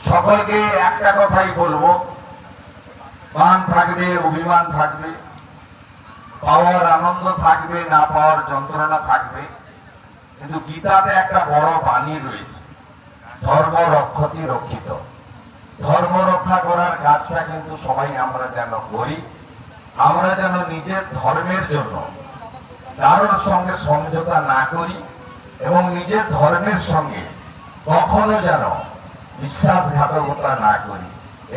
সকলকে একটা কথাই বলবো, মান থাকবে, অভিমান থাকবে, পাওয়ার আনন্দ থাকবে, না পাওয়ার যন্ত্রণা থাকবে, কিন্তু গীতাতে একটা বড় বাণী রয়েছে, ধর্ম রক্ষতি রক্ষিত। ধর্ম রক্ষা করার কাজটা কিন্তু সবাই আমরা যেন করি, আমরা যেন নিজের ধর্মের জন্য কারোর সঙ্গে সমঝোতা না করি এবং নিজের ধর্মের সঙ্গে কখনো যেন বিশ্বাসঘাতকতা না করি।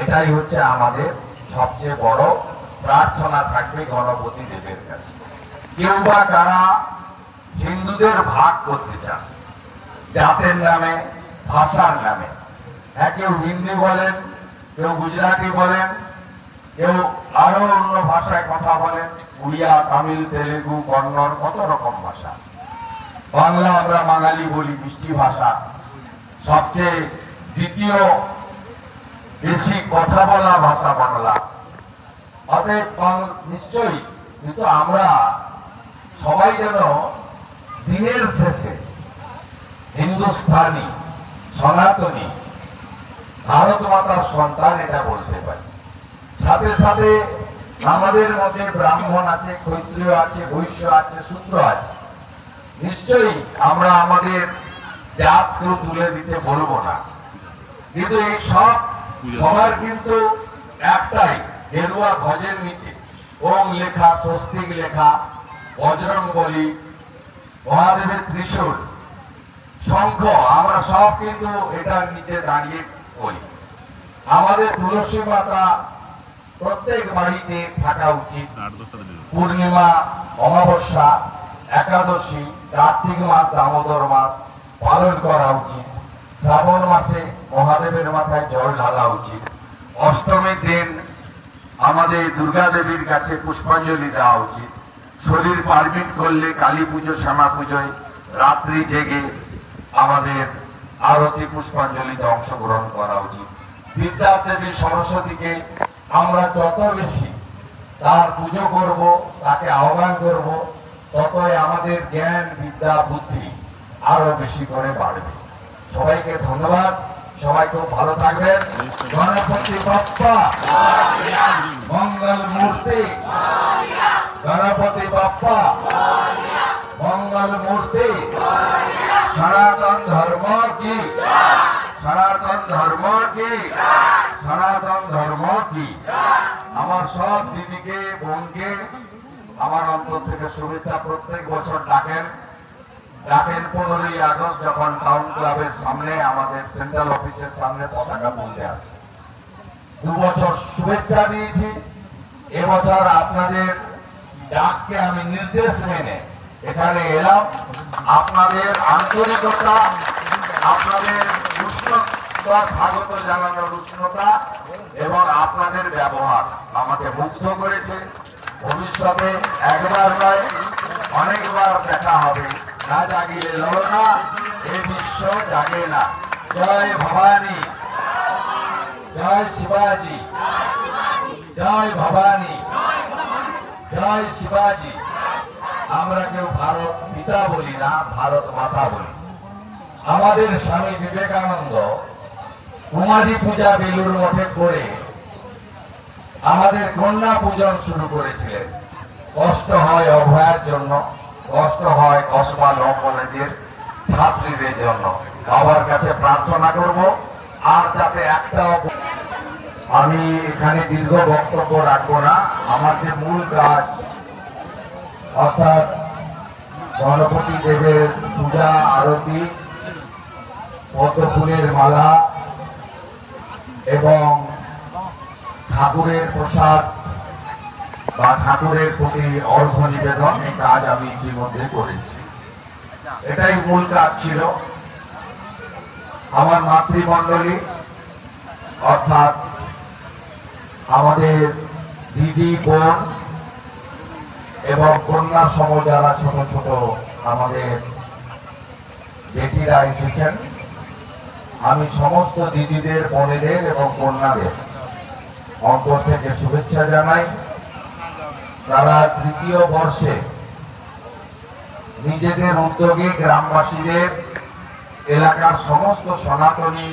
এটাই হচ্ছে আমাদের সবচেয়ে বড় প্রার্থনা থাকবে গণপতি দেবের কাছে। কেউ বা কারা হিন্দুদের ভাগ করতে চান জাতের নামে, ভাষার নামে। কেউ হিন্দি বলেন, কেউ গুজরাটি বলেন, কেউ আরো অন্য ভাষায় কথা বলেন, উড়িয়া, তামিল, তেলেগু, কন্নড়, কত রকম ভাষা। বাংলা আমরা বাঙালি বলি, মিষ্টি ভাষা, সবচেয়ে দ্বিতীয় বেশি কথা বলা ভাষা বাংলা। অতএব নিশ্চয়ই, কিন্তু আমরা সবাই যেন দিনের শেষে হিন্দুস্তানি, সনাতনী, ভারত মাতার সন্তান এটা বলতে পারি। সাথে সাথে আমাদের মধ্যে ব্রাহ্মণ আছে, ক্ষত্রিয় আছে, বৈশ্য আছে, শূদ্র আছে। নিশ্চয়ই আমরা আমাদের জাত কেউ তুলে দিতে বলবো না, কিন্তু এই সব সবার কিন্তু একটাই গেরুয়া ধ্বজের নিচে ওম লেখা, স্বস্তিক লেখা, বজরংবলী, মহাদেবের ত্রিশূল, শঙ্খ, আমরা সব কিন্তু এটার নিচে দাঁড়িয়ে করি। আমাদের তুলসী মাতা প্রত্যেক বাড়িতে থাকা উচিত। পূর্ণিমা, অমাবস্যা, একাদশী, কার্তিক মাস, দামোদর মাস পালন করা উচিত। শ্রাবণ মাসে মহাদেবের মাথায় জল ঢালা উচিত। অষ্টমীর দিন আমাদের দুর্গা দেবীর কাছে পুষ্পাঞ্জলি দেওয়া উচিত। শরীর পারমিট করলে কালী পুজো, শ্যামা পুজোয় রাত্রি জেগে আমাদের আরতি, পুষ্পাঞ্জলিতে অংশগ্রহণ করা উচিত। বিদ্যা দেবী সরস্বতীকে আমরা যত বেশি তার পুজো করব, তাকে আহ্বান করব, ততই আমাদের জ্ঞান, বিদ্যা, বুদ্ধি আরো বেশি করে বাড়বে। সবাইকে ধন্যবাদ, সবাই খুব ভালো থাকবেন। গণপতি বাপ্পা মঙ্গল মূর্তি, গণপতি বাপ্পা মঙ্গল মূর্তি। সনাতন ধর্ম কি, সনাতন ধর্ম কি, সনাতন ধর্ম কি। আমার সব দিদিকে, বোনকে আমার অন্তর থেকে শুভেচ্ছা। প্রত্যেক বছর ডাকেন 15ই আগস্ট যখন টাউন ক্লাবের সামনে, আমাদের সেন্ট্রাল অফিসের সামনে পতাকা তুলতে আসে। 2 বছর শুভেচ্ছা দিয়েছি। এবছর আপনাদের ডাককে আমি নির্দেশ মেনে এখানে এলাম। আপনাদের আন্তরিকতা, আপনাদের উষ্ণতা, স্বাগত জানানোর উষ্ণতা এবং আপনাদের ব্যবহার আমাকে মুগ্ধ করেছে। ভবিষ্যতে একবার নয়, অনেকবার দেখা হবে। না জাগিলে লড়না, এ বিশ্ব জাগে না। জয় ভবানী, জয় শিবাজি, জয় ভবানী, জয় শিবাজি। আমরা কেউ ভারত পিতা বলি না, ভারত মাতা বলি। আমাদের স্বামী বিবেকানন্দ কুমারী পূজা বেলুর মঠে করে আমাদের কন্যা পূজন শুরু করেছিলেন। কষ্ট হয় অভয়ার জন্য, কষ্ট হয় কসবা ল কলেজের ছাত্রীদের জন্য। বাবার কাছে প্রার্থনা করব আর যাতে একটা, আমি এখানে দীর্ঘ বক্তব্য রাখবো না। আমার যে মূল কাজ, অর্থাৎ গণপতি দেবের পূজা, আরতি, পদ্ম ফুলের মালা এবং ঠাকুরের প্রসাদ বা ঠাকুরের প্রতি অর্ঘ্য নিবেদন, এই কাজ আমি ইতিমধ্যে করেছি। এটাই মূল কাজ ছিল। আমার মাতৃমণ্ডলী অর্থাৎ আমাদের দিদি, বোন এবং কন্যা সম যারা ছোট ছোট আমাদের বেটিরা এসেছেন, আমি সমস্ত দিদিদের, বোনেদের এবং কন্যাদের অন্তর থেকে শুভেচ্ছা জানাই। তারা তৃতীয় বর্ষে নিজেদের উদ্যোগে গ্রামবাসীদের, এলাকার সমস্ত সনাতনী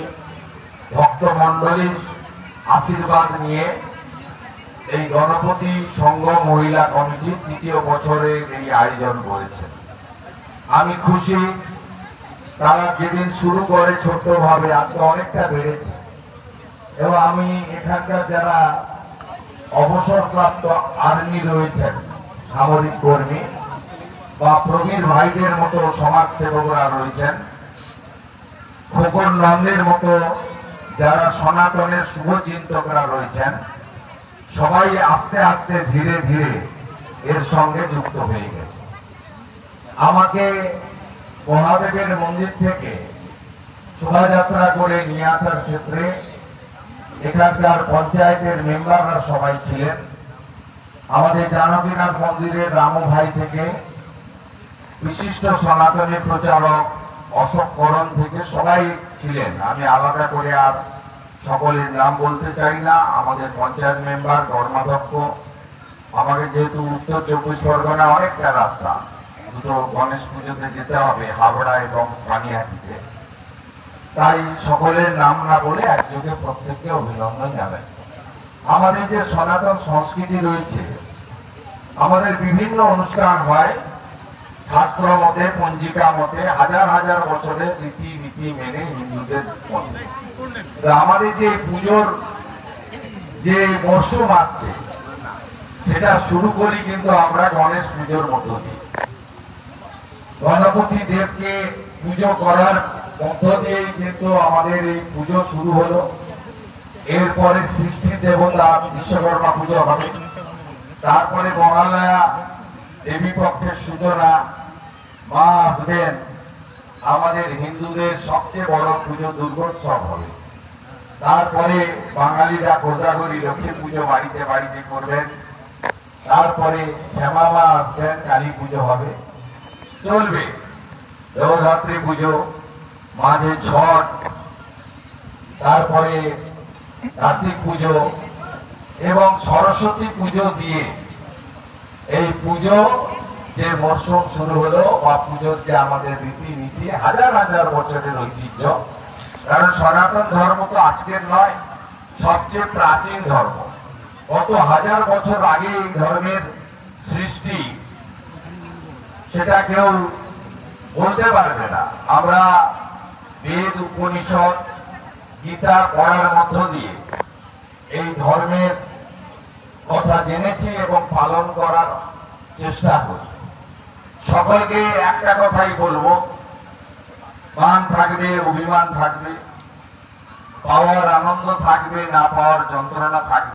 ভক্তমণ্ডলীর আশীর্বাদ নিয়ে এই গণপতি সংঘ মহিলা কমিটি ৩য় বছরের এই আয়োজন করেছেন। আমি খুশি, তারা যেদিন শুরু করে ছোট্টভাবে আজকে অনেকটা বেড়েছে। এবং আমি এখানকার যারা অবসরপ্রাপ্ত আর্মি রয়েছেন, সামরিক কর্মী বা প্রবীর ভাইদের মতো সমাজসেবকরা রয়েছেন, খোকন নন্দের মতো যারা সনাতনের শুভচিন্তকরা রয়েছেন, সবাই আস্তে আস্তে ধীরে ধীরে এর সঙ্গে যুক্ত হয়ে গেছে। আমাকে মহাদেবের মন্দির থেকে শোভাযাত্রা করে নিয়ে আসার ক্ষেত্রে এখানকার পঞ্চায়েতের মেম্বাররা সবাই ছিলেন। আমাদের জানকীনাথ মন্দিরের রামু ভাই থেকে বিশিষ্ট সনাতনী প্রচারক অশোক করণ থেকে সবাই ছিলেন। আমি আলাদা করে আর সকলের নাম বলতে চাই না। আমাদের পঞ্চায়েত মেম্বার, ধর্মাধ্যক্ষ, আমাকে যেহেতু উত্তর ২৪ পরগনা অনেকটা রাস্তা, দুটো গণেশ পুজোতে যেতে হবে হাবড়া এবং পানিহাটিতে, তাই সকলের নাম না বলে একযোগে প্রত্যেককে অভিনন্দন জানাই। আমাদের যে সনাতন সংস্কৃতি রয়েছে, আমাদের বিভিন্ন অনুষ্ঠান হয় শাস্ত্র মতে, পঞ্জিকা মতে, হাজার হাজার বছরের রীতি মেনে হিন্দুদের মধ্যে। আমাদের যে পুজোর যে মরশুম আসছে সেটা শুরু করি কিন্তু আমরা গণেশ পুজোর মধ্য দিয়ে। গণপতি দেবকে পুজো করার মধ্য দিয়েই কিন্তু আমাদের এই পুজো শুরু হলো। এরপরে সৃষ্টি দেবতা বিশ্বকর্মা পুজো হবে, তারপরে মহালয়া দেবী পক্ষের সূচনা, মা আসবেন, আমাদের হিন্দুদের সবচেয়ে বড় পুজো দুর্গোৎসব হবে। তারপরে বাঙালিরা কোজাগরী লক্ষ্মী পুজো বাড়িতে বাড়িতে করবেন, তারপরে শ্যামা মা আসবেন, কালী পুজো হবে, চলবে জগদ্ধাত্রী পুজো, মাঝে ছট, তারপরে কার্তিক পুজো এবং সরস্বতী পুজো দিয়ে এই পুজো যে মরশুম শুরু হলো বা পুজোর যে আমাদের রীতিনীতি, হাজার হাজার বছরের ঐতিহ্য। কারণ সনাতন ধর্ম তো আজকের নয়, সবচেয়ে প্রাচীন ধর্ম। কত হাজার বছর আগে এই ধর্মের সৃষ্টি সেটা কেউ বলতে পারবে না। আমরা বেদ, উপনিষদ, গীতা পড়ার মধ্য দিয়ে এই ধর্মের কথা জেনেছি এবং পালন করার চেষ্টা করি। সকলকে একটা কথাই বলবো, মান থাকবে, অভিমান থাকবে, পাওয়ার আনন্দ থাকবে, না পাওয়ার যন্ত্রণা থাকবে।